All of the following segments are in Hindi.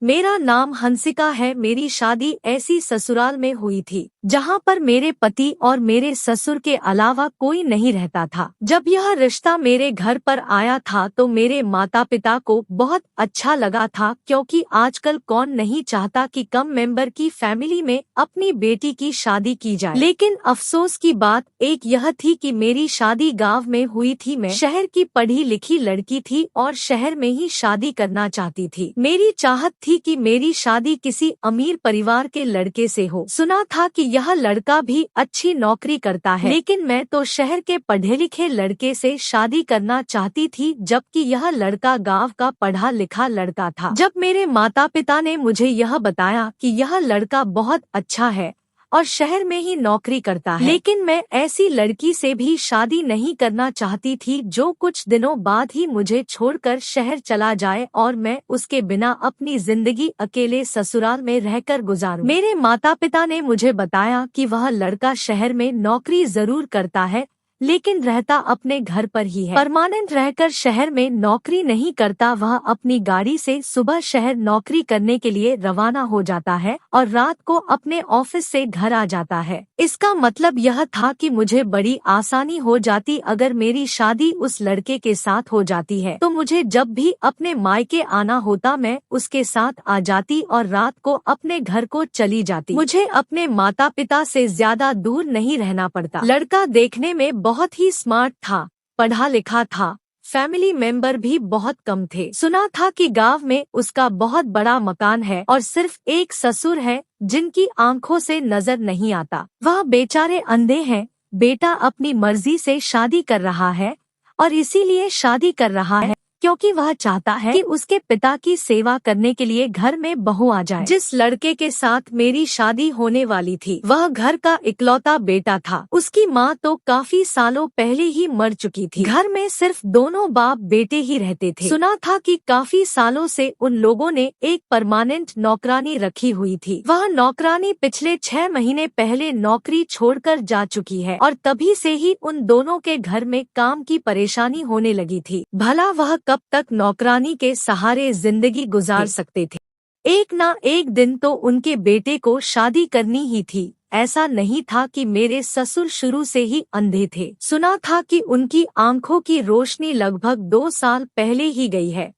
मेरा नाम हंसिका है। मेरी शादी ऐसी ससुराल में हुई थी जहां पर मेरे पति और मेरे ससुर के अलावा कोई नहीं रहता था। जब यह रिश्ता मेरे घर पर आया था तो मेरे माता पिता को बहुत अच्छा लगा था, क्योंकि आजकल कौन नहीं चाहता कि कम मेंबर की फैमिली में अपनी बेटी की शादी की जाए। लेकिन अफसोस की बात एक यह थी कि मेरी शादी गाँव में हुई थी। मैं शहर की पढ़ी लिखी लड़की थी और शहर में ही शादी करना चाहती थी। मेरी चाहत थी कि मेरी शादी किसी अमीर परिवार के लड़के से हो। सुना था कि यह लड़का भी अच्छी नौकरी करता है, लेकिन मैं तो शहर के पढ़े लिखे लड़के से शादी करना चाहती थी, जबकि यह लड़का गांव का पढ़ा लिखा लड़का था। जब मेरे माता पिता ने मुझे यह बताया कि यह लड़का बहुत अच्छा है और शहर में ही नौकरी करता है, लेकिन मैं ऐसी लड़की से भी शादी नहीं करना चाहती थी जो कुछ दिनों बाद ही मुझे छोड़कर शहर चला जाए और मैं उसके बिना अपनी जिंदगी अकेले ससुराल में रहकर गुजारूं। मेरे माता पिता ने मुझे बताया कि वह लड़का शहर में नौकरी जरूर करता है, लेकिन रहता अपने घर पर ही है। परमानेंट रहकर शहर में नौकरी नहीं करता। वह अपनी गाड़ी से सुबह शहर नौकरी करने के लिए रवाना हो जाता है और रात को अपने ऑफिस से घर आ जाता है। इसका मतलब यह था कि मुझे बड़ी आसानी हो जाती अगर मेरी शादी उस लड़के के साथ हो जाती है, तो मुझे जब भी अपने मायके आना होता मैं उसके साथ आ जाती और रात को अपने घर को चली जाती। मुझे अपने माता पिता से ज्यादा दूर नहीं रहना पड़ता। लड़का देखने में बहुत ही स्मार्ट था, पढ़ा लिखा था, फैमिली मेंबर भी बहुत कम थे। सुना था कि गांव में उसका बहुत बड़ा मकान है और सिर्फ एक ससुर है जिनकी आंखों से नजर नहीं आता। वह बेचारे अंधे हैं। बेटा अपनी मर्जी से शादी कर रहा है और इसीलिए शादी कर रहा है क्योंकि वह चाहता है कि उसके पिता की सेवा करने के लिए घर में बहू आ जाए। जिस लड़के के साथ मेरी शादी होने वाली थी वह घर का इकलौता बेटा था। उसकी माँ तो काफी सालों पहले ही मर चुकी थी। घर में सिर्फ दोनों बाप बेटे ही रहते थे। सुना था कि काफी सालों से उन लोगों ने एक परमानेंट नौकरानी रखी हुई थी। वह नौकरानी पिछले 6 महीने पहले नौकरी छोड़कर जा चुकी है और तभी से ही उन दोनों के घर में काम की परेशानी होने लगी थी। भला वह कब तक नौकरानी के सहारे जिंदगी गुजार सकते थे। एक ना एक दिन तो उनके बेटे को शादी करनी ही थी। ऐसा नहीं था कि मेरे ससुर शुरू से ही अंधे थे। सुना था कि उनकी आंखों की रोशनी लगभग 2 साल पहले ही गई है।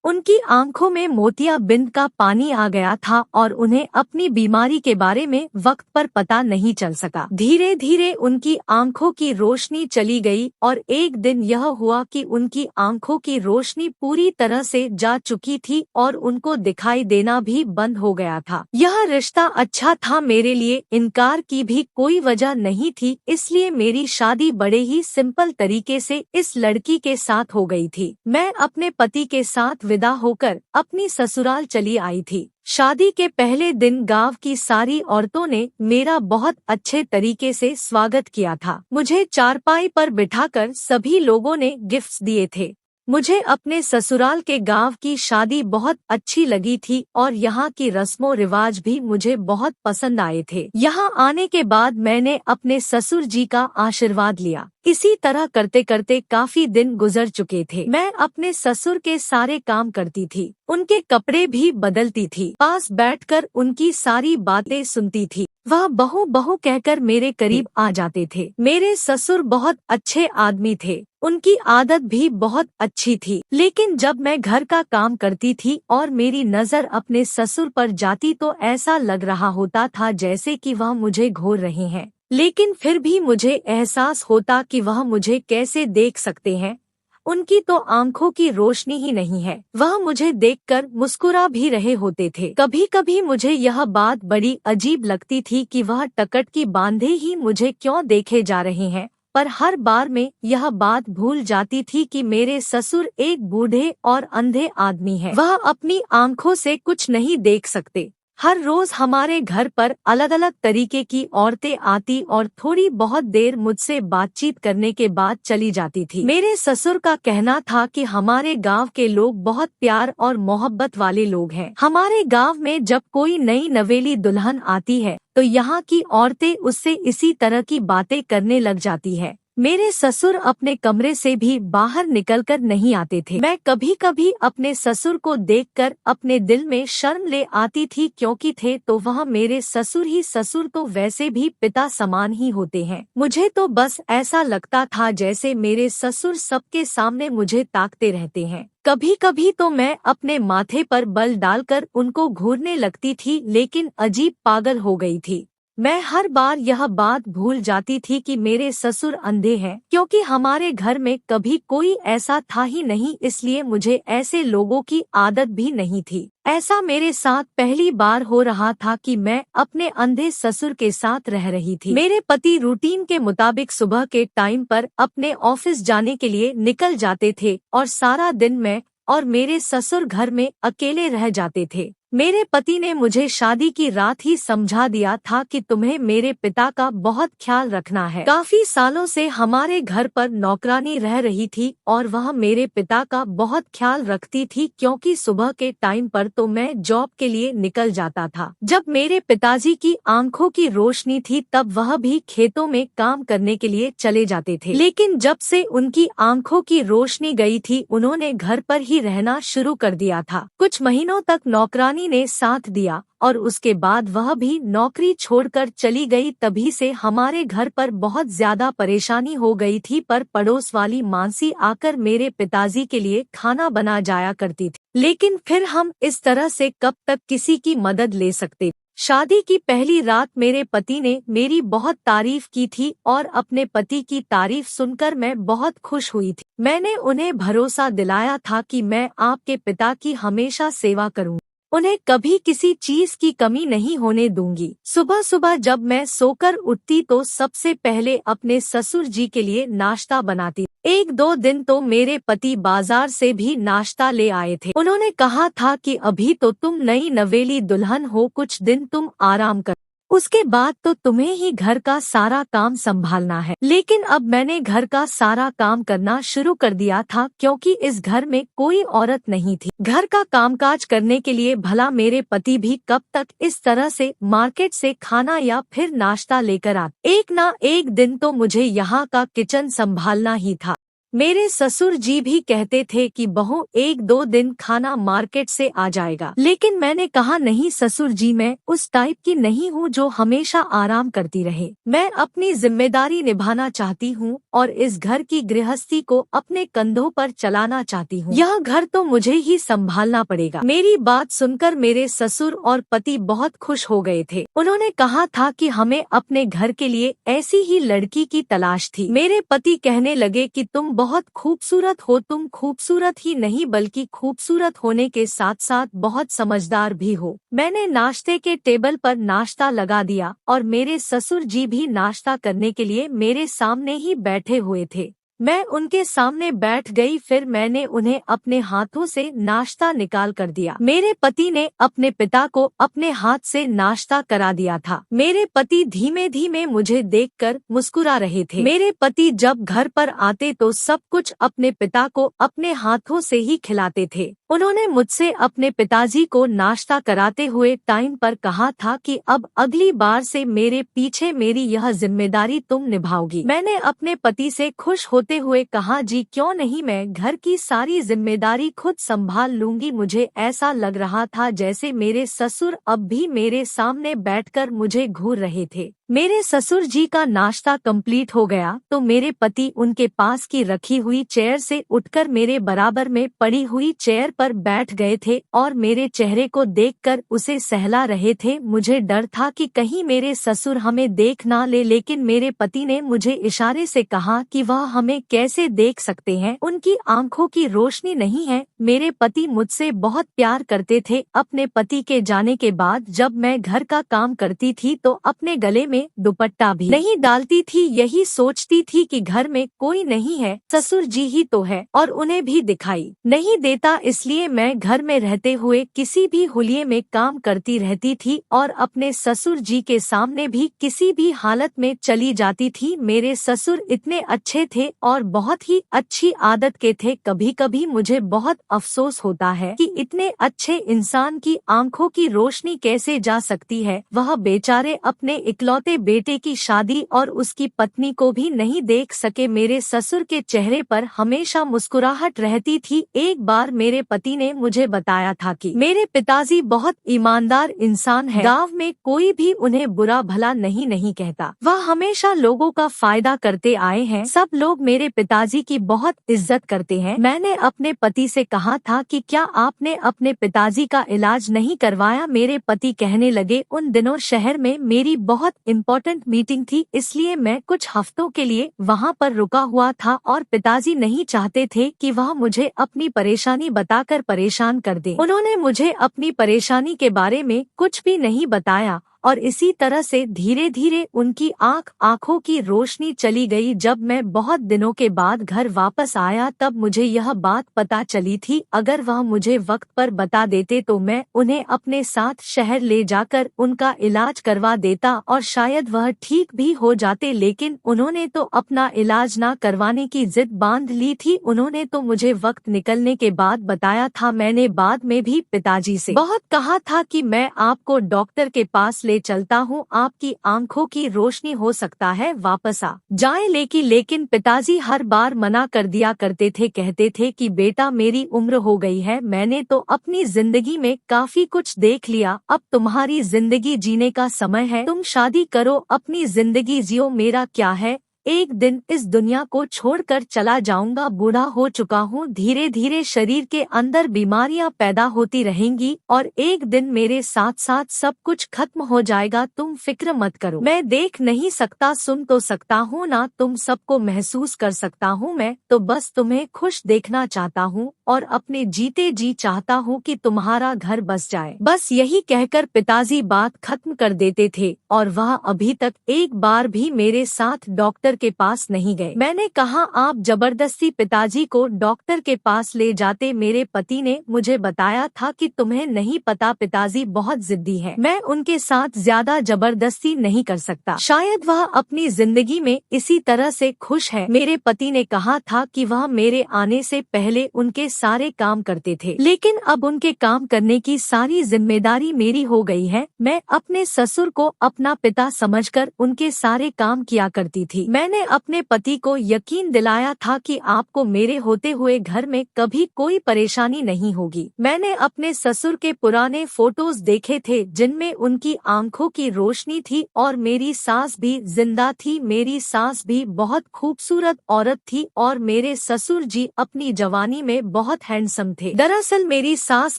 उनकी आंखों में मोतियाबिंद का पानी आ गया था और उन्हें अपनी बीमारी के बारे में वक्त पर पता नहीं चल सका। धीरे धीरे उनकी आंखों की रोशनी चली गई और एक दिन यह हुआ कि उनकी आंखों की रोशनी पूरी तरह से जा चुकी थी और उनको दिखाई देना भी बंद हो गया था। यह रिश्ता अच्छा था, मेरे लिए इनकार की भी कोई वजह नहीं थी, इसलिए मेरी शादी बड़े ही सिंपल तरीके से इस लड़की के साथ हो गई थी। मैं अपने पति के साथ विदा होकर अपनी ससुराल चली आई थी। शादी के पहले दिन गांव की सारी औरतों ने मेरा बहुत अच्छे तरीके से स्वागत किया था। मुझे चारपाई पर बिठाकर सभी लोगों ने गिफ्ट्स दिए थे। मुझे अपने ससुराल के गांव की शादी बहुत अच्छी लगी थी और यहाँ की रस्मों रिवाज भी मुझे बहुत पसंद आए थे। यहाँ आने के बाद मैंने अपने ससुर जी का आशीर्वाद लिया। इसी तरह करते करते काफी दिन गुजर चुके थे। मैं अपने ससुर के सारे काम करती थी, उनके कपड़े भी बदलती थी, पास बैठकर उनकी सारी बातें सुनती थी। वह बहू बहू कहकर मेरे करीब आ जाते थे। मेरे ससुर बहुत अच्छे आदमी थे, उनकी आदत भी बहुत अच्छी थी। लेकिन जब मैं घर का काम करती थी और मेरी नजर अपने ससुर पर जाती तो ऐसा लग रहा होता था जैसे कि वह मुझे घूर रहे हैं। लेकिन फिर भी मुझे एहसास होता कि वह मुझे कैसे देख सकते हैं, उनकी तो आंखों की रोशनी ही नहीं है। वह मुझे देखकर मुस्कुरा भी रहे होते थे। कभी कभी मुझे यह बात बड़ी अजीब लगती थी कि वह टकट की बांधे ही मुझे क्यों देखे जा रहे हैं, पर हर बार में यह बात भूल जाती थी कि मेरे ससुर एक बूढ़े और अंधे आदमी हैं। वह अपनी आंखों से कुछ नहीं देख सकते। हर रोज हमारे घर पर अलग अलग तरीके की औरतें आती और थोड़ी बहुत देर मुझसे बातचीत करने के बाद चली जाती थी। मेरे ससुर का कहना था कि हमारे गांव के लोग बहुत प्यार और मोहब्बत वाले लोग हैं। हमारे गांव में जब कोई नई नवेली दुल्हन आती है तो यहाँ की औरतें उससे इसी तरह की बातें करने लग जाती है। मेरे ससुर अपने कमरे से भी बाहर निकलकर नहीं आते थे। मैं कभी कभी अपने ससुर को देखकर अपने दिल में शर्म ले आती थी, क्योंकि थे तो वह मेरे ससुर ही ससुर, तो वैसे भी पिता समान ही होते हैं। मुझे तो बस ऐसा लगता था जैसे मेरे ससुर सबके सामने मुझे ताकते रहते हैं। कभी कभी तो मैं अपने माथे पर बल डालकर उनको घूरने लगती थी, लेकिन अजीब पागल हो गई थी। मैं हर बार यह बात भूल जाती थी कि मेरे ससुर अंधे हैं, क्योंकि हमारे घर में कभी कोई ऐसा था ही नहीं, इसलिए मुझे ऐसे लोगों की आदत भी नहीं थी। ऐसा मेरे साथ पहली बार हो रहा था कि मैं अपने अंधे ससुर के साथ रह रही थी। मेरे पति रूटीन के मुताबिक सुबह के टाइम पर अपने ऑफिस जाने के लिए निकल जाते थे और सारा दिन मैं और मेरे ससुर घर में अकेले रह जाते थे। मेरे पति ने मुझे शादी की रात ही समझा दिया था कि तुम्हें मेरे पिता का बहुत ख्याल रखना है। काफी सालों से हमारे घर पर नौकरानी रह रही थी और वह मेरे पिता का बहुत ख्याल रखती थी, क्योंकि सुबह के टाइम पर तो मैं जॉब के लिए निकल जाता था। जब मेरे पिताजी की आंखों की रोशनी थी तब वह भी खेतों में काम करने के लिए चले जाते थे, लेकिन जब से उनकी आंखों की रोशनी गई थी उन्होंने घर पर ही रहना शुरू कर दिया था। कुछ महीनों तक नौकरानी ने साथ दिया और उसके बाद वह भी नौकरी छोड़कर चली गई। तभी से हमारे घर पर बहुत ज्यादा परेशानी हो गई थी, पर पड़ोस वाली मानसी आकर मेरे पिताजी के लिए खाना बना जाया करती थी। लेकिन फिर हम इस तरह से कब तक किसी की मदद ले सकते। शादी की पहली रात मेरे पति ने मेरी बहुत तारीफ की थी और अपने पति की तारीफ सुनकर मैं बहुत खुश हुई थी। मैंने उन्हें भरोसा दिलाया था कि मैं आपके पिता की हमेशा सेवा करूंगी, उन्हें कभी किसी चीज की कमी नहीं होने दूंगी। सुबह सुबह जब मैं सोकर उठती तो सबसे पहले अपने ससुर जी के लिए नाश्ता बनाती। एक दो दिन तो मेरे पति बाजार से भी नाश्ता ले आए थे। उन्होंने कहा था कि अभी तो तुम नई नवेली दुल्हन हो, कुछ दिन तुम आराम कर, उसके बाद तो तुम्हें ही घर का सारा काम संभालना है। लेकिन अब मैंने घर का सारा काम करना शुरू कर दिया था, क्योंकि इस घर में कोई औरत नहीं थी घर का कामकाज करने के लिए। भला मेरे पति भी कब तक इस तरह से मार्केट से खाना या फिर नाश्ता लेकर आते। एक ना एक दिन तो मुझे यहाँ का किचन संभालना ही था। मेरे ससुर जी भी कहते थे कि बहू एक दो दिन खाना मार्केट से आ जाएगा, लेकिन मैंने कहा नहीं ससुर जी, मैं उस टाइप की नहीं हूँ जो हमेशा आराम करती रहे। मैं अपनी जिम्मेदारी निभाना चाहती हूँ और इस घर की गृहस्थी को अपने कंधों पर चलाना चाहती हूँ। यह घर तो मुझे ही संभालना पड़ेगा। मेरी बात सुनकर मेरे ससुर और पति बहुत खुश हो गए थे। उन्होंने कहा था कि हमें अपने घर के लिए ऐसी ही लड़की की तलाश थी। मेरे पति कहने लगे कि तुम बहुत खूबसूरत हो, तुम खूबसूरत ही नहीं बल्कि खूबसूरत होने के साथ साथ बहुत समझदार भी हो। मैंने नाश्ते के टेबल पर नाश्ता लगा दिया और मेरे ससुर जी भी नाश्ता करने के लिए मेरे सामने ही बैठे हुए थे। मैं उनके सामने बैठ गई, फिर मैंने उन्हें अपने हाथों से नाश्ता निकाल कर दिया। मेरे पति ने अपने पिता को अपने हाथ से नाश्ता करा दिया था। मेरे पति धीमे धीमे मुझे देखकर मुस्कुरा रहे थे। मेरे पति जब घर पर आते तो सब कुछ अपने पिता को अपने हाथों से ही खिलाते थे। उन्होंने मुझसे अपने पिताजी को नाश्ता कराते हुए टाइम पर कहा था कि अब अगली बार से मेरे पीछे मेरी यह जिम्मेदारी तुम निभाओगी। मैंने अपने पति से खुश होते हुए कहा जी क्यों नहीं, मैं घर की सारी जिम्मेदारी खुद संभाल लूंगी। मुझे ऐसा लग रहा था जैसे मेरे ससुर अब भी मेरे सामने बैठकर मुझे घूर रहे थे। मेरे ससुर जी का नाश्ता कंप्लीट हो गया तो मेरे पति उनके पास की रखी हुई चेयर से उठकर मेरे बराबर में पड़ी हुई चेयर पर बैठ गए थे और मेरे चेहरे को देखकर उसे सहला रहे थे। मुझे डर था कि कहीं मेरे ससुर हमें देख ना ले, लेकिन मेरे पति ने मुझे इशारे से कहा कि वह हमें कैसे देख सकते हैं, उनकी आंखों की रोशनी नहीं है। मेरे पति मुझसे बहुत प्यार करते थे। अपने पति के जाने के बाद जब मैं घर का काम करती थी तो अपने गले में दुपट्टा भी नहीं डालती थी। यही सोचती थी कि घर में कोई नहीं है, ससुर जी ही तो है और उन्हें भी दिखाई नहीं देता, इसलिए मैं घर में रहते हुए किसी भी हुलिये में काम करती रहती थी और अपने ससुर जी के सामने भी किसी भी हालत में चली जाती थी। मेरे ससुर इतने अच्छे थे और बहुत ही अच्छी आदत के थे। कभी कभी मुझे बहुत अफसोस होता है कि इतने अच्छे इंसान की आंखों की रोशनी कैसे जा सकती है। वह बेचारे अपने इकलौते इकलौते बेटे की शादी और उसकी पत्नी को भी नहीं देख सके। मेरे ससुर के चेहरे पर हमेशा मुस्कुराहट रहती थी। एक बार मेरे पति ने मुझे बताया था कि मेरे पिताजी बहुत ईमानदार इंसान है, गांव में कोई भी उन्हें बुरा भला नहीं कहता। वह हमेशा लोगों का फायदा करते आए हैं। सब लोग मेरे पिताजी की बहुत इज्जत करते हैं। मैंने अपने पति से कहा था कि क्या आपने अपने पिताजी का इलाज नहीं करवाया? मेरे पति कहने लगे, उन दिनों शहर में मेरी बहुत इम्पोर्टेंट मीटिंग थी, इसलिए मैं कुछ हफ्तों के लिए वहाँ पर रुका हुआ था और पिताजी नहीं चाहते थे कि वह मुझे अपनी परेशानी बताकर परेशान कर दे। उन्होंने मुझे अपनी परेशानी के बारे में कुछ भी नहीं बताया और इसी तरह से धीरे धीरे उनकी आंखों की रोशनी चली गई। जब मैं बहुत दिनों के बाद घर वापस आया तब मुझे यह बात पता चली थी। अगर वह मुझे वक्त पर बता देते तो मैं उन्हें अपने साथ शहर ले जाकर उनका इलाज करवा देता और शायद वह ठीक भी हो जाते, लेकिन उन्होंने तो अपना इलाज ना करवाने की जिद बांध ली थी। उन्होंने तो मुझे वक्त निकलने के बाद बताया था। मैंने बाद में भी पिताजी से बहुत कहा था कि मैं आपको डॉक्टर के पास ले चलता हूँ, आपकी आंखों की रोशनी हो सकता है वापस आ जाए। लेकिन पिताजी हर बार मना कर दिया करते थे, कहते थे कि बेटा मेरी उम्र हो गई है, मैंने तो अपनी जिंदगी में काफी कुछ देख लिया, अब तुम्हारी जिंदगी जीने का समय है, तुम शादी करो, अपनी जिंदगी जियो, मेरा क्या है, एक दिन इस दुनिया को छोड़कर चला जाऊंगा, बूढ़ा हो चुका हूँ, धीरे धीरे शरीर के अंदर बीमारियां पैदा होती रहेंगी और एक दिन मेरे साथ साथ सब कुछ खत्म हो जाएगा, तुम फिक्र मत करो। मैं देख नहीं सकता, सुन तो सकता हूँ ना, तुम सबको महसूस कर सकता हूँ, मैं तो बस तुम्हें खुश देखना चाहता हूँ और अपने जीते जी चाहता हूँ कि तुम्हारा घर बस जाए। बस यही कहकर पिताजी बात खत्म कर देते थे और वह अभी तक एक बार भी मेरे साथ डॉक्टर के पास नहीं गए। मैंने कहा आप जबरदस्ती पिताजी को डॉक्टर के पास ले जाते। मेरे पति ने मुझे बताया था कि तुम्हें नहीं पता, पिताजी बहुत जिद्दी है, मैं उनके साथ ज्यादा जबरदस्ती नहीं कर सकता, शायद वह अपनी जिंदगी में इसी तरह से खुश है। मेरे पति ने कहा था कि वह मेरे आने से पहले उनके सारे काम करते थे, लेकिन अब उनके काम करने की सारी जिम्मेदारी मेरी हो गई है। मैं अपने ससुर को अपना पिता समझकर उनके सारे काम किया करती थी। मैंने अपने पति को यकीन दिलाया था कि आपको मेरे होते हुए घर में कभी कोई परेशानी नहीं होगी। मैंने अपने ससुर के पुराने फोटोज देखे थे जिनमें उनकी आंखों की रोशनी थी और मेरी सास भी जिंदा थी। मेरी सास भी बहुत खूबसूरत औरत थी और मेरे ससुर जी अपनी जवानी में बहुत हैंडसम थे। दरअसल मेरी सास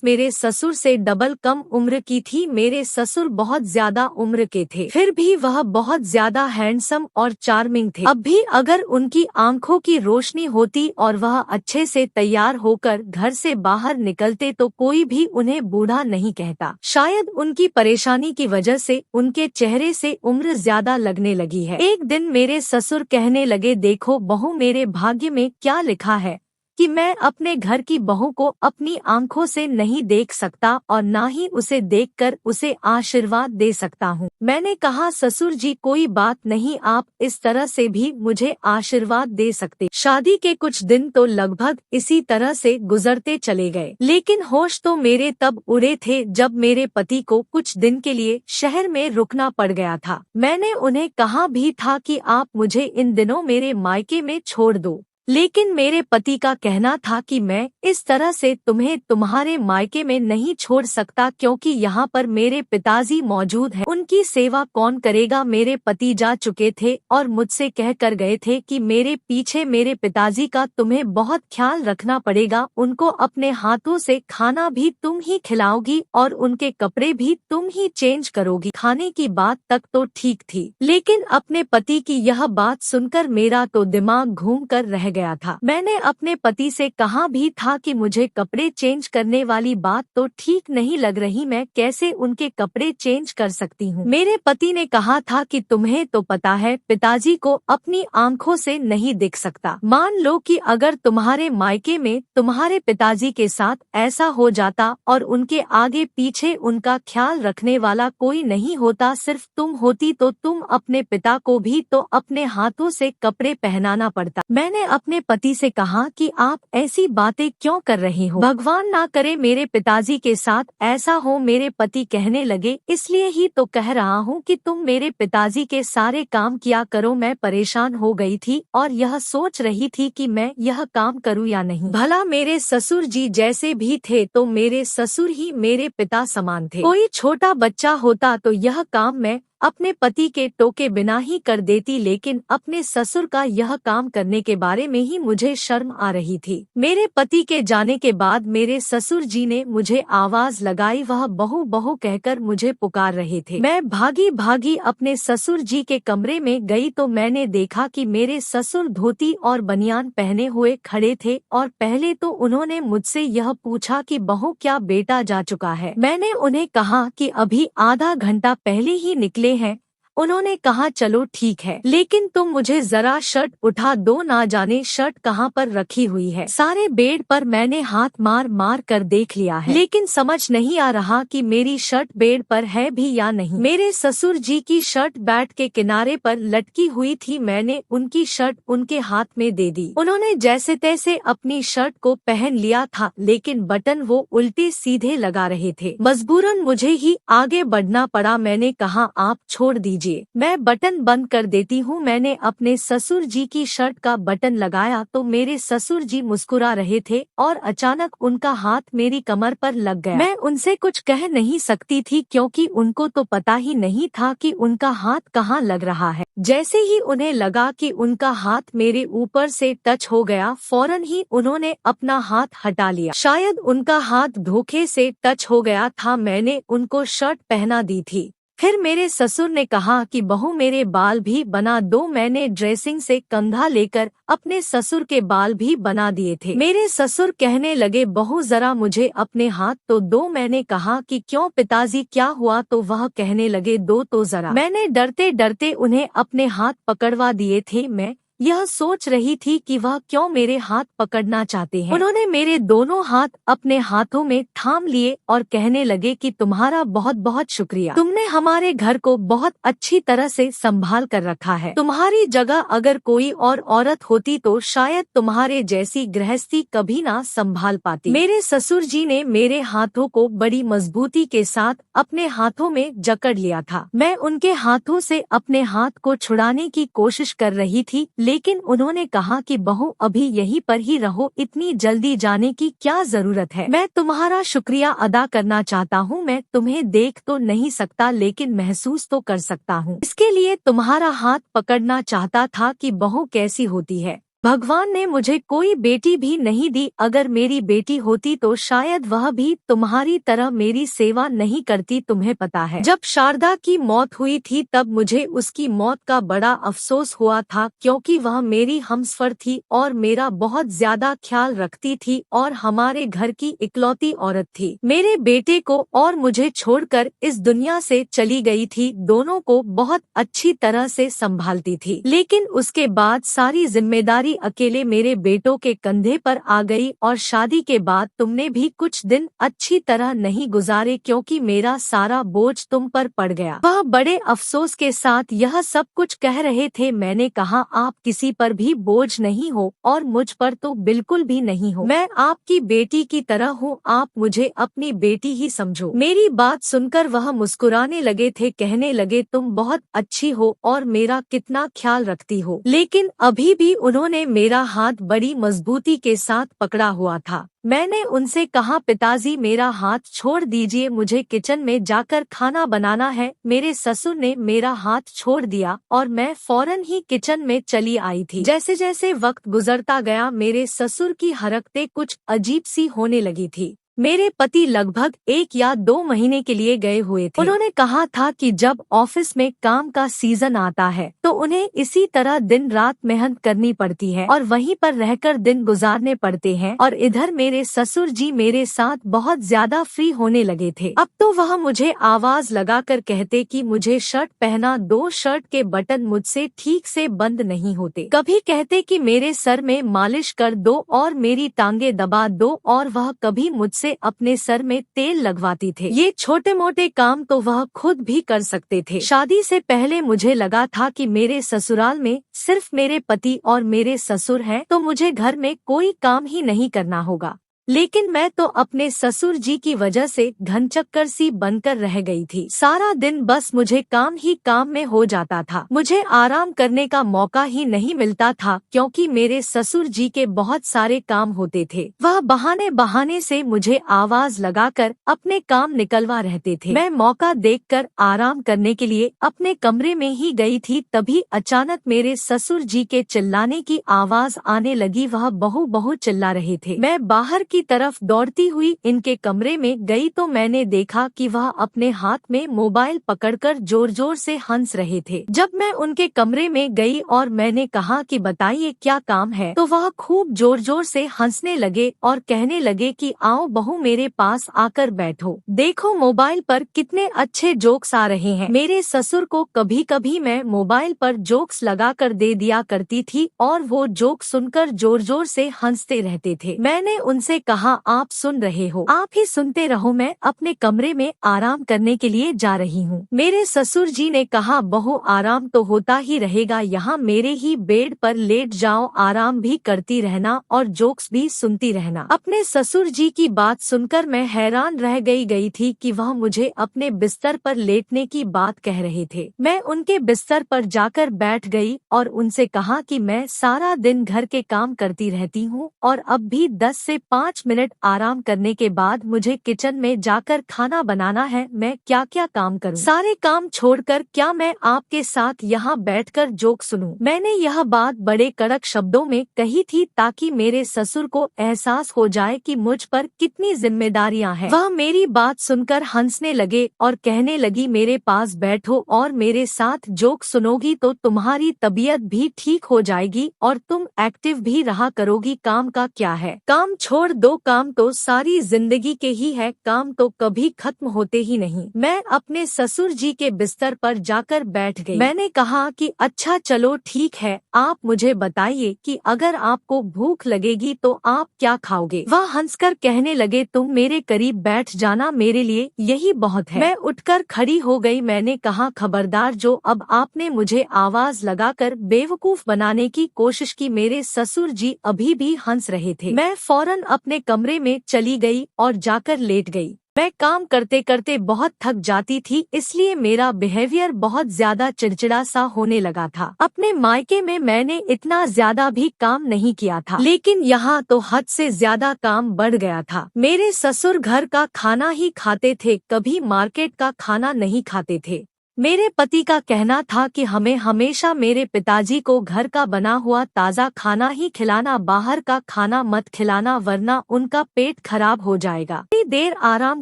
मेरे ससुर से डबल कम उम्र की थी। मेरे ससुर बहुत ज्यादा उम्र के थे, फिर भी वह बहुत ज्यादा हैंडसम और चार्मिंग थे। अब भी अगर उनकी आंखों की रोशनी होती और वह अच्छे से तैयार होकर घर से बाहर निकलते तो कोई भी उन्हें बूढ़ा नहीं कहता। शायद उनकी परेशानी की वजह से उनके चेहरे से उम्र ज्यादा लगने लगी है। एक दिन मेरे ससुर कहने लगे, देखो बहू, मेरे भाग्य में क्या लिखा है कि मैं अपने घर की बहू को अपनी आंखों से नहीं देख सकता और ना ही उसे देखकर उसे आशीर्वाद दे सकता हूँ। मैंने कहा, ससुर जी कोई बात नहीं, आप इस तरह से भी मुझे आशीर्वाद दे सकते। शादी के कुछ दिन तो लगभग इसी तरह से गुजरते चले गए, लेकिन होश तो मेरे तब उड़े थे जब मेरे पति को कुछ दिन के लिए शहर में रुकना पड़ गया था। मैंने उन्हें कहा भी था कि आप मुझे इन दिनों मेरे मायके में छोड़ दो, लेकिन मेरे पति का कहना था कि मैं इस तरह से तुम्हें तुम्हारे मायके में नहीं छोड़ सकता, क्योंकि यहाँ पर मेरे पिताजी मौजूद हैं, उनकी सेवा कौन करेगा। मेरे पति जा चुके थे और मुझसे कह कर गए थे कि मेरे पीछे मेरे पिताजी का तुम्हें बहुत ख्याल रखना पड़ेगा, उनको अपने हाथों से खाना भी तुम ही खिलाओगी और उनके कपड़े भी तुम ही चेंज करोगी। खाने की बात तक तो ठीक थी, लेकिन अपने पति की यह बात सुनकर मेरा तो दिमाग घूम कर रह गया था। मैंने अपने पति से कहा भी था कि मुझे कपड़े चेंज करने वाली बात तो ठीक नहीं लग रही, मैं कैसे उनके कपड़े चेंज कर सकती हूँ। मेरे पति ने कहा था कि तुम्हें तो पता है पिताजी को अपनी आंखों से नहीं दिख सकता। मान लो कि अगर तुम्हारे मायके में तुम्हारे पिताजी के साथ ऐसा हो जाता और उनके आगे पीछे उनका ख्याल रखने वाला कोई नहीं होता, सिर्फ तुम होती, तो तुम अपने पिता को भी तो अपने हाथों से कपड़े पहनाना पड़ता। मैंने अपने पति से कहा कि आप ऐसी बातें क्यों कर रही हो, भगवान ना करे मेरे पिताजी के साथ ऐसा हो। मेरे पति कहने लगे, इसलिए ही तो कह रहा हूँ कि तुम मेरे पिताजी के सारे काम किया करो। मैं परेशान हो गई थी और यह सोच रही थी कि मैं यह काम करूँ या नहीं। भला मेरे ससुर जी जैसे भी थे तो मेरे ससुर ही मेरे पिता समान थे। कोई छोटा बच्चा होता तो यह काम मैं अपने पति के टोके बिना ही कर देती, लेकिन अपने ससुर का यह काम करने के बारे में ही मुझे शर्म आ रही थी। मेरे पति के जाने के बाद मेरे ससुर जी ने मुझे आवाज लगाई, वह बहू बहू कहकर मुझे पुकार रहे थे। मैं भागी भागी अपने ससुर जी के कमरे में गई तो मैंने देखा कि मेरे ससुर धोती और बनियान पहने हुए खड़े थे और पहले तो उन्होंने मुझसे यह पूछा कि बहू क्या बेटा जा चुका है। मैंने उन्हें कहा कि अभी आधा घंटा पहले ही निकले हैं। उन्होंने कहा चलो ठीक है, लेकिन तुम मुझे जरा शर्ट उठा दो, ना जाने शर्ट कहाँ पर रखी हुई है। सारे बेड पर मैंने हाथ मार मार कर देख लिया है, लेकिन समझ नहीं आ रहा कि मेरी शर्ट बेड पर है भी या नहीं। मेरे ससुर जी की शर्ट बेड के किनारे पर लटकी हुई थी। मैंने उनकी शर्ट उनके हाथ में दे दी। उन्होंने जैसे तैसे अपनी शर्ट को पहन लिया था, लेकिन बटन वो उल्टे सीधे लगा रहे थे। मजबूरन मुझे ही आगे बढ़ना पड़ा। मैंने कहा आप छोड़ दीजिए, मैं बटन बंद कर देती हूँ। मैंने अपने ससुर जी की शर्ट का बटन लगाया तो मेरे ससुर जी मुस्कुरा रहे थे और अचानक उनका हाथ मेरी कमर पर लग गया। मैं उनसे कुछ कह नहीं सकती थी क्योंकि उनको तो पता ही नहीं था कि उनका हाथ कहाँ लग रहा है। जैसे ही उन्हें लगा कि उनका हाथ मेरे ऊपर से टच हो गया, फौरन ही उन्होंने अपना हाथ हटा लिया। शायद उनका हाथ धोखे से टच हो गया था। मैंने उनको शर्ट पहना दी थी। फिर मेरे ससुर ने कहा कि बहू मेरे बाल भी बना दो। मैंने ड्रेसिंग से कंघा लेकर अपने ससुर के बाल भी बना दिए थे। मेरे ससुर कहने लगे, बहू जरा मुझे अपने हाथ तो दो। मैंने कहा कि क्यों पिताजी क्या हुआ, तो वह कहने लगे दो तो जरा। मैंने डरते डरते उन्हें अपने हाथ पकड़वा दिए थे। मैं यह सोच रही थी कि वह क्यों मेरे हाथ पकड़ना चाहते हैं। उन्होंने मेरे दोनों हाथ अपने हाथों में थाम लिए और कहने लगे कि तुम्हारा बहुत बहुत शुक्रिया, तुमने हमारे घर को बहुत अच्छी तरह से संभाल कर रखा है। तुम्हारी जगह अगर कोई और औरत होती तो शायद तुम्हारे जैसी गृहस्थी कभी ना संभाल पाती। मेरे ससुर जी ने मेरे हाथों को बड़ी मजबूती के साथ अपने हाथों में जकड़ लिया था। मैं उनके हाथों से अपने हाथ को छुड़ाने की कोशिश कर रही थी, लेकिन उन्होंने कहा कि बहू अभी यहीं पर ही रहो, इतनी जल्दी जाने की क्या जरूरत है। मैं तुम्हारा शुक्रिया अदा करना चाहता हूँ। मैं तुम्हें देख तो नहीं सकता लेकिन महसूस तो कर सकता हूँ। इसके लिए तुम्हारा हाथ पकड़ना चाहता था कि बहू कैसी होती है। भगवान ने मुझे कोई बेटी भी नहीं दी। अगर मेरी बेटी होती तो शायद वह भी तुम्हारी तरह मेरी सेवा नहीं करती। तुम्हें पता है, जब शारदा की मौत हुई थी तब मुझे उसकी मौत का बड़ा अफसोस हुआ था, क्योंकि वह मेरी हमसफर थी और मेरा बहुत ज्यादा ख्याल रखती थी और हमारे घर की इकलौती औरत थी। मेरे बेटे को और मुझे छोड़कर इस दुनिया से चली गई थी। दोनों को बहुत अच्छी तरह से संभालती थी, लेकिन उसके बाद सारी जिम्मेदारी अकेले मेरे बेटों के कंधे पर आ गई। और शादी के बाद तुमने भी कुछ दिन अच्छी तरह नहीं गुजारे, क्योंकि मेरा सारा बोझ तुम पर पड़ गया। वह बड़े अफसोस के साथ यह सब कुछ कह रहे थे। मैंने कहा, आप किसी पर भी बोझ नहीं हो और मुझ पर तो बिल्कुल भी नहीं हो। मैं आपकी बेटी की तरह हूँ, आप मुझे अपनी बेटी ही समझो। मेरी बात सुनकर वह मुस्कुराने लगे थे, कहने लगे तुम बहुत अच्छी हो और मेरा कितना ख्याल रखती हो। लेकिन अभी भी उन्होंने मेरा हाथ बड़ी मजबूती के साथ पकड़ा हुआ था। मैंने उनसे कहा, पिताजी मेरा हाथ छोड़ दीजिए, मुझे किचन में जाकर खाना बनाना है। मेरे ससुर ने मेरा हाथ छोड़ दिया और मैं फौरन ही किचन में चली आई थी। जैसे जैसे वक्त गुजरता गया मेरे ससुर की हरकतें कुछ अजीब सी होने लगी थी। मेरे पति लगभग 1 या 2 महीने के लिए गए हुए थे। उन्होंने कहा था कि जब ऑफिस में काम का सीजन आता है तो उन्हें इसी तरह दिन रात मेहनत करनी पड़ती है और वहीं पर रहकर दिन गुजारने पड़ते हैं। और इधर मेरे ससुर जी मेरे साथ बहुत ज्यादा फ्री होने लगे थे। अब तो वह मुझे आवाज लगाकर कहते कि मुझे शर्ट पहना दो, शर्ट के बटन मुझसे ठीक से बंद नहीं होते। कभी कहते कि मेरे सर में मालिश कर दो और मेरी टांगे दबा दो, और वह कभी मुझसे से अपने सर में तेल लगवाती थे। ये छोटे मोटे काम तो वह खुद भी कर सकते थे। शादी से पहले मुझे लगा था कि मेरे ससुराल में सिर्फ मेरे पति और मेरे ससुर हैं, तो मुझे घर में कोई काम ही नहीं करना होगा। लेकिन मैं तो अपने ससुर जी की वजह से घनचक्कर सी बनकर रह गई थी। सारा दिन बस मुझे काम ही काम में हो जाता था। मुझे आराम करने का मौका ही नहीं मिलता था, क्योंकि मेरे ससुर जी के बहुत सारे काम होते थे। वह बहाने बहाने से मुझे आवाज लगाकर अपने काम निकलवा रहते थे। मैं मौका देखकर आराम करने के लिए अपने कमरे में ही गई थी, तभी अचानक मेरे ससुर जी के चिल्लाने की आवाज आने लगी। वह बहु बहु चिल्ला रहे थे। मैं बाहर की तरफ दौड़ती हुई इनके कमरे में गई तो मैंने देखा कि वह अपने हाथ में मोबाइल पकड़कर जोर जोर से हंस रहे थे। जब मैं उनके कमरे में गई और मैंने कहा कि बताइए क्या काम है, तो वह खूब जोर जोर से हंसने लगे और कहने लगे कि आओ बहू मेरे पास आकर बैठो, देखो मोबाइल पर कितने अच्छे जोक्स आ रहे हैं। मेरे ससुर को कभी कभी मैं मोबाइल पर जोक्स लगा कर दे दिया करती थी और वो जोक सुनकर जोर जोर से हंसते रहते थे। मैंने उनसे कहा आप सुन रहे हो, आप ही सुनते रहो, मैं अपने कमरे में आराम करने के लिए जा रही हूँ। मेरे ससुर जी ने कहा बहू आराम तो होता ही रहेगा, यहाँ मेरे ही बेड पर लेट जाओ, आराम भी करती रहना और जोक्स भी सुनती रहना। अपने ससुर जी की बात सुनकर मैं हैरान रह गई थी कि वह मुझे अपने बिस्तर पर लेटने की बात कह रहे थे। मैं उनके बिस्तर पर जाकर बैठ गई और उनसे कहा कि मैं सारा दिन घर के काम करती रहती हूँ और अब भी 10 से 5 मिनट आराम करने के बाद मुझे किचन में जाकर खाना बनाना है। मैं क्या क्या काम करूं? सारे काम छोड़कर क्या मैं आपके साथ यहाँ बैठकर जोक सुनूं? मैंने यह बात बड़े कड़क शब्दों में कही थी ताकि मेरे ससुर को एहसास हो जाए कि मुझ पर कितनी जिम्मेदारियां हैं। वह मेरी बात सुनकर हंसने लगे और कहने लगी मेरे पास बैठो और मेरे साथ जोक सुनोगी तो तुम्हारी तबीयत भी ठीक हो जाएगी और तुम एक्टिव भी रहा करोगी। काम का क्या है, काम छोड़ दो, काम तो सारी जिंदगी के ही है, काम तो कभी खत्म होते ही नहीं। मैं अपने ससुर जी के बिस्तर पर जाकर बैठ गई। मैंने कहा कि अच्छा चलो ठीक है, आप मुझे बताइए कि अगर आपको भूख लगेगी तो आप क्या खाओगे? वह हंसकर कहने लगे तुम मेरे करीब बैठ जाना, मेरे लिए यही बहुत है। मैं उठकर खड़ी हो गई। मैंने कहा खबरदार, जो अब आपने मुझे आवाज लगाकर बेवकूफ बनाने की कोशिश की। मेरे ससुर जी अभी भी हंस रहे थे। मैं फौरन अपने कमरे में चली गई और जाकर लेट गई। मैं काम करते करते बहुत थक जाती थी, इसलिए मेरा बिहेवियर बहुत ज्यादा चिड़चिड़ा सा होने लगा था। अपने मायके में मैंने इतना ज्यादा भी काम नहीं किया था, लेकिन यहाँ तो हद से ज्यादा काम बढ़ गया था। मेरे ससुर घर का खाना ही खाते थे, कभी मार्केट का खाना नहीं खाते थे। मेरे पति का कहना था कि हमें हमेशा मेरे पिताजी को घर का बना हुआ ताज़ा खाना ही खिलाना, बाहर का खाना मत खिलाना वरना उनका पेट खराब हो जाएगा। थोड़ी देर आराम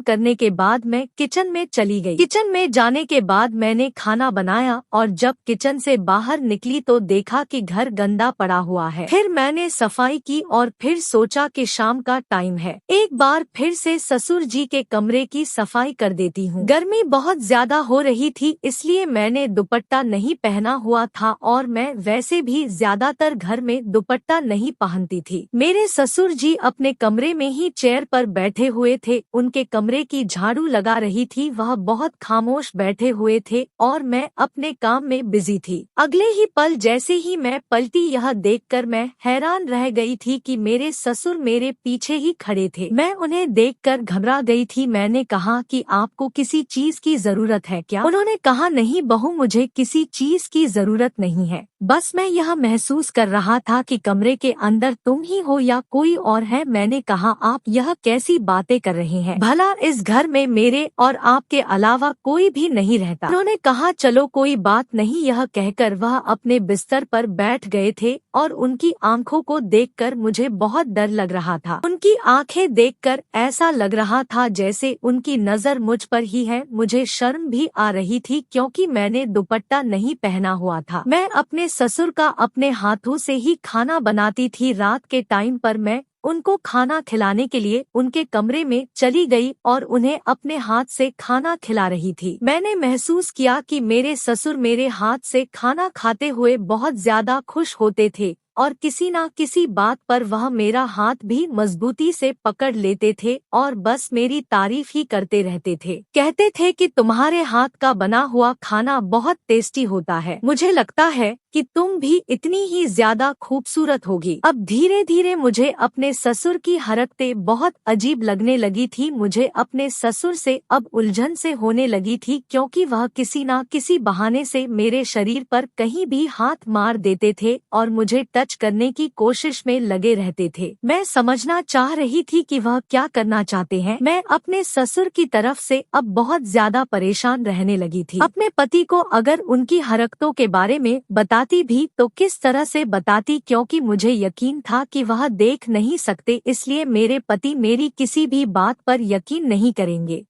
करने के बाद मैं किचन में चली गई। किचन में जाने के बाद मैंने खाना बनाया और जब किचन से बाहर निकली तो देखा कि घर गंदा पड़ा हुआ है। फिर मैंने सफाई की और फिर सोचा कि शाम का टाइम है, एक बार फिर से ससुर जी के कमरे की सफाई कर देती हूँ। गर्मी बहुत ज्यादा हो रही थी, इसलिए मैंने दुपट्टा नहीं पहना हुआ था और मैं वैसे भी ज्यादातर घर में दुपट्टा नहीं पहनती थी। मेरे ससुर जी अपने कमरे में ही चेयर पर बैठे हुए थे, उनके कमरे की झाड़ू लगा रही थी। वह बहुत खामोश बैठे हुए थे और मैं अपने काम में बिजी थी। अगले ही पल जैसे ही मैं पलटी, यह देखकर मैं हैरान रह गई थी कि मेरे ससुर मेरे पीछे ही खड़े थे। मैं उन्हें देखकर घबरा गई थी। मैंने कहा कि आपको किसी चीज की जरूरत है क्या? उन्होंने कहा नहीं बहू, मुझे किसी चीज की जरूरत नहीं है, बस मैं यह महसूस कर रहा था कि कमरे के अंदर तुम ही हो या कोई और है। मैंने कहा आप यह कैसी बातें कर रहे हैं, भला इस घर में मेरे और आपके अलावा कोई भी नहीं रहता। उन्होंने कहा चलो कोई बात नहीं। यह कहकर वह अपने बिस्तर पर बैठ गए थे और उनकी आंखों को देखकर मुझे बहुत डर लग रहा था। उनकी आंखें देखकर ऐसा लग रहा था जैसे उनकी नजर मुझ पर ही है। मुझे शर्म भी आ रही थी क्योंकि मैंने दुपट्टा नहीं पहना हुआ था। मैं अपने ससुर का अपने हाथों से ही खाना बनाती थी। रात के टाइम पर मैं उनको खाना खिलाने के लिए उनके कमरे में चली गई और उन्हें अपने हाथ से खाना खिला रही थी। मैंने महसूस किया कि मेरे ससुर मेरे हाथ से खाना खाते हुए बहुत ज्यादा खुश होते थे और किसी ना किसी बात पर वह मेरा हाथ भी मजबूती से पकड़ लेते थे और बस मेरी तारीफ ही करते रहते थे। कहते थे कि तुम्हारे हाथ का बना हुआ खाना बहुत टेस्टी होता है। मुझे लगता है कि तुम भी इतनी ही ज्यादा खूबसूरत होगी। अब धीरे धीरे मुझे अपने ससुर की हरकतें बहुत अजीब लगने लगी थी। मुझे अपने ससुर से अब उलझन से होने लगी थी, क्योंकि वह किसी ना किसी बहाने से मेरे शरीर पर कहीं भी हाथ मार देते थे और मुझे टच करने की कोशिश में लगे रहते थे। मैं समझना चाह रही थी कि वह क्या करना चाहते हैं। मैं अपने ससुर की तरफ से अब बहुत ज्यादा परेशान रहने लगी थी। अपने पति को अगर उनकी हरकतों के बारे में बताती भी तो किस तरह से बताती, क्योंकि मुझे यकीन था कि वह देख नहीं सकते, इसलिए मेरे पति मेरी किसी भी बात पर यकीन नहीं करेंगे।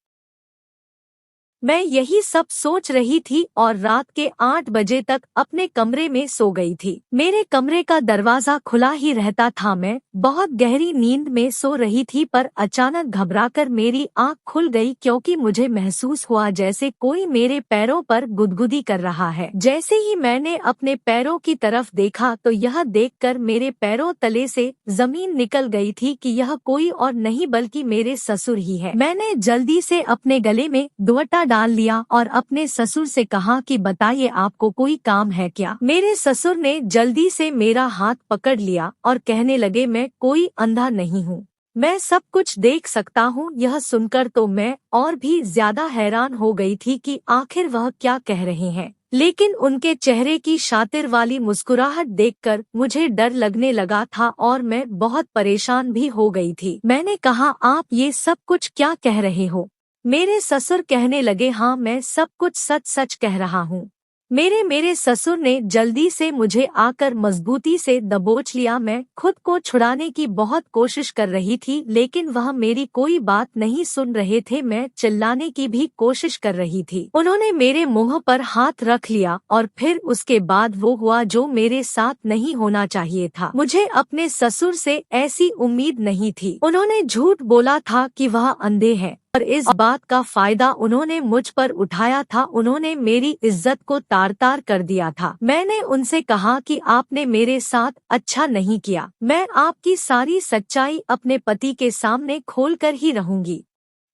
मैं यही सब सोच रही थी और रात के 8 बजे तक अपने कमरे में सो गई थी। मेरे कमरे का दरवाजा खुला ही रहता था। मैं बहुत गहरी नींद में सो रही थी, पर अचानक घबराकर मेरी आंख खुल गई, क्योंकि मुझे महसूस हुआ जैसे कोई मेरे पैरों पर गुदगुदी कर रहा है। जैसे ही मैंने अपने पैरों की तरफ देखा तो यह देखकर मेरे पैरों तले से जमीन निकल गई थी कि यह कोई और नहीं बल्कि मेरे ससुर ही है। मैंने जल्दी से अपने गले में दुपट्टा डाल लिया और अपने ससुर से कहा कि बताइए, आपको कोई काम है क्या? मेरे ससुर ने जल्दी से मेरा हाथ पकड़ लिया और कहने लगे, मैं कोई अंधा नहीं हूँ, मैं सब कुछ देख सकता हूँ। यह सुनकर तो मैं और भी ज्यादा हैरान हो गई थी कि आखिर वह क्या कह रहे हैं, लेकिन उनके चेहरे की शातिर वाली मुस्कुराहट देखकर मुझे डर लगने लगा था और मैं बहुत परेशान भी हो गई थी। मैंने कहा, आप ये सब कुछ क्या कह रहे हो? मेरे ससुर कहने लगे, हाँ, मैं सब कुछ सच सच कह रहा हूँ। मेरे ससुर ने जल्दी से मुझे आकर मजबूती से दबोच लिया। मैं खुद को छुड़ाने की बहुत कोशिश कर रही थी, लेकिन वह मेरी कोई बात नहीं सुन रहे थे। मैं चिल्लाने की भी कोशिश कर रही थी। उन्होंने मेरे मुंह पर हाथ रख लिया और फिर उसके बाद वो हुआ जो मेरे साथ नहीं होना चाहिए था। मुझे अपने ससुर से ऐसी उम्मीद नहीं थी। उन्होंने झूठ बोला था कि वह अंधे हैं और इस बात का फायदा उन्होंने मुझ पर उठाया था। उन्होंने मेरी इज्जत को तार-तार कर दिया था। मैंने उनसे कहा कि आपने मेरे साथ अच्छा नहीं किया। मैं आपकी सारी सच्चाई अपने पति के सामने खोलकर ही रहूंगी।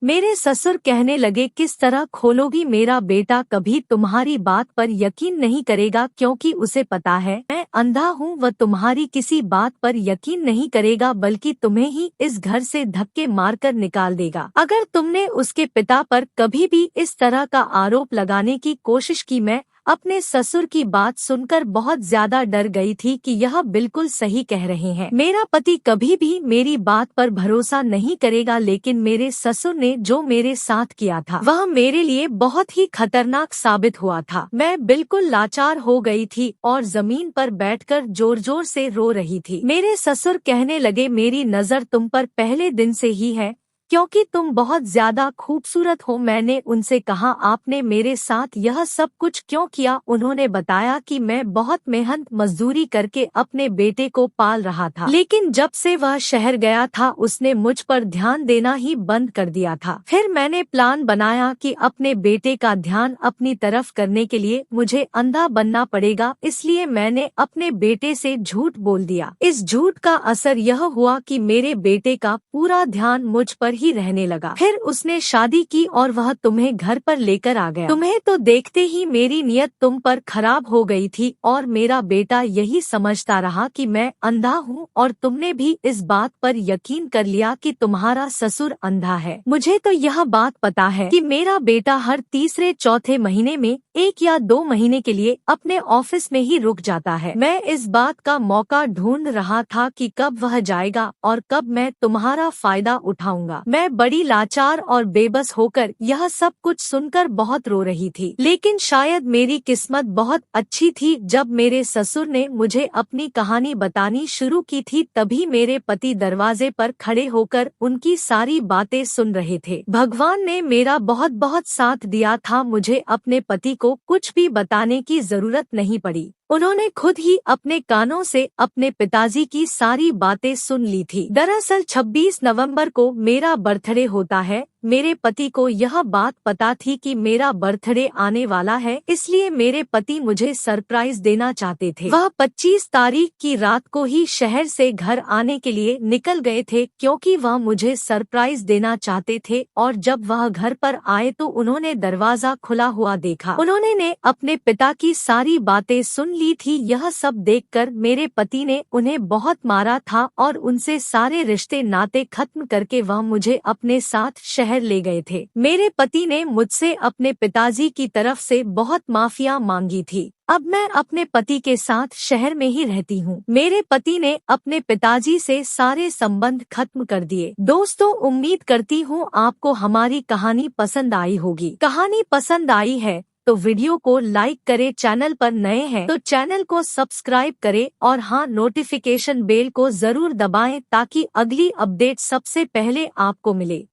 मेरे ससुर कहने लगे, किस तरह खोलोगी? मेरा बेटा कभी तुम्हारी बात पर यकीन नहीं करेगा, क्योंकि उसे पता है मैं अंधा हूँ। वह तुम्हारी किसी बात पर यकीन नहीं करेगा, बल्कि तुम्हें ही इस घर से धक्के मारकर निकाल देगा। अगर तुमने उसके पिता पर कभी भी इस तरह का आरोप लगाने की कोशिश की। मैं अपने ससुर की बात सुनकर बहुत ज्यादा डर गई थी कि यह बिल्कुल सही कह रहे हैं। मेरा पति कभी भी मेरी बात पर भरोसा नहीं करेगा, लेकिन मेरे ससुर ने जो मेरे साथ किया था वह मेरे लिए बहुत ही खतरनाक साबित हुआ था। मैं बिल्कुल लाचार हो गई थी और जमीन पर बैठकर जोर जोर से रो रही थी। मेरे ससुर कहने लगे, मेरी नजर तुम पर पहले दिन से ही है, क्योंकि तुम बहुत ज्यादा खूबसूरत हो। मैंने उनसे कहा, आपने मेरे साथ यह सब कुछ क्यों किया? उन्होंने बताया कि मैं बहुत मेहनत मजदूरी करके अपने बेटे को पाल रहा था, लेकिन जब से वह शहर गया था उसने मुझ पर ध्यान देना ही बंद कर दिया था। फिर मैंने प्लान बनाया कि अपने बेटे का ध्यान अपनी तरफ करने के लिए मुझे अंधा बनना पड़ेगा, इसलिए मैंने अपने बेटे से झूठ बोल दिया। इस झूठ का असर यह हुआ कि मेरे बेटे का पूरा ध्यान मुझ पर ही रहने लगा। फिर उसने शादी की और वह तुम्हें घर पर लेकर आ गया। तुम्हें तो देखते ही मेरी नियत तुम पर खराब हो गई थी और मेरा बेटा यही समझता रहा कि मैं अंधा हूँ, और तुमने भी इस बात पर यकीन कर लिया कि तुम्हारा ससुर अंधा है। मुझे तो यह बात पता है कि मेरा बेटा हर तीसरे चौथे महीने में 1 या 2 महीने के लिए अपने ऑफिस में ही रुक जाता है। मैं इस बात का मौका ढूंढ रहा था कि कब वह जाएगा और कब मैं तुम्हारा फायदा उठाऊंगा। मैं बड़ी लाचार और बेबस होकर यह सब कुछ सुनकर बहुत रो रही थी, लेकिन शायद मेरी किस्मत बहुत अच्छी थी। जब मेरे ससुर ने मुझे अपनी कहानी बतानी शुरू की थी, तभी मेरे पति दरवाजे पर खड़े होकर उनकी सारी बातें सुन रहे थे। भगवान ने मेरा बहुत बहुत साथ दिया था। मुझे अपने पति को कुछ भी बताने की जरूरत नहीं पड़ी। उन्होंने खुद ही अपने कानों से अपने पिताजी की सारी बातें सुन ली थी। दरअसल 26 नवंबर को मेरा बर्थडे होता है, मेरे पति को यह बात पता थी कि मेरा बर्थडे आने वाला है, इसलिए मेरे पति मुझे सरप्राइज देना चाहते थे। वह 25 तारीख की रात को ही शहर से घर आने के लिए निकल गए थे, क्योंकि वह मुझे सरप्राइज देना चाहते थे। और जब वह घर पर आए तो उन्होंने दरवाजा खुला हुआ देखा। उन्होंने अपने पिता की सारी बातें सुन ली थी। यह सब देखकर मेरे पति ने उन्हें बहुत मारा था और उनसे सारे रिश्ते नाते खत्म करके वह मुझे अपने साथ शहर ले गए थे। मेरे पति ने मुझसे अपने पिताजी की तरफ से बहुत माफिया मांगी थी। अब मैं अपने पति के साथ शहर में ही रहती हूँ। मेरे पति ने अपने पिताजी से सारे संबंध खत्म कर दिए। दोस्तों, उम्मीद करती हूँ आपको हमारी कहानी पसंद आई होगी। कहानी पसंद आई है तो वीडियो को लाइक करें, चैनल पर नए हैं तो चैनल को सब्सक्राइब करें और हाँ, नोटिफिकेशन बेल को जरूर दबाएं ताकि अगली अपडेट सबसे पहले आपको मिले।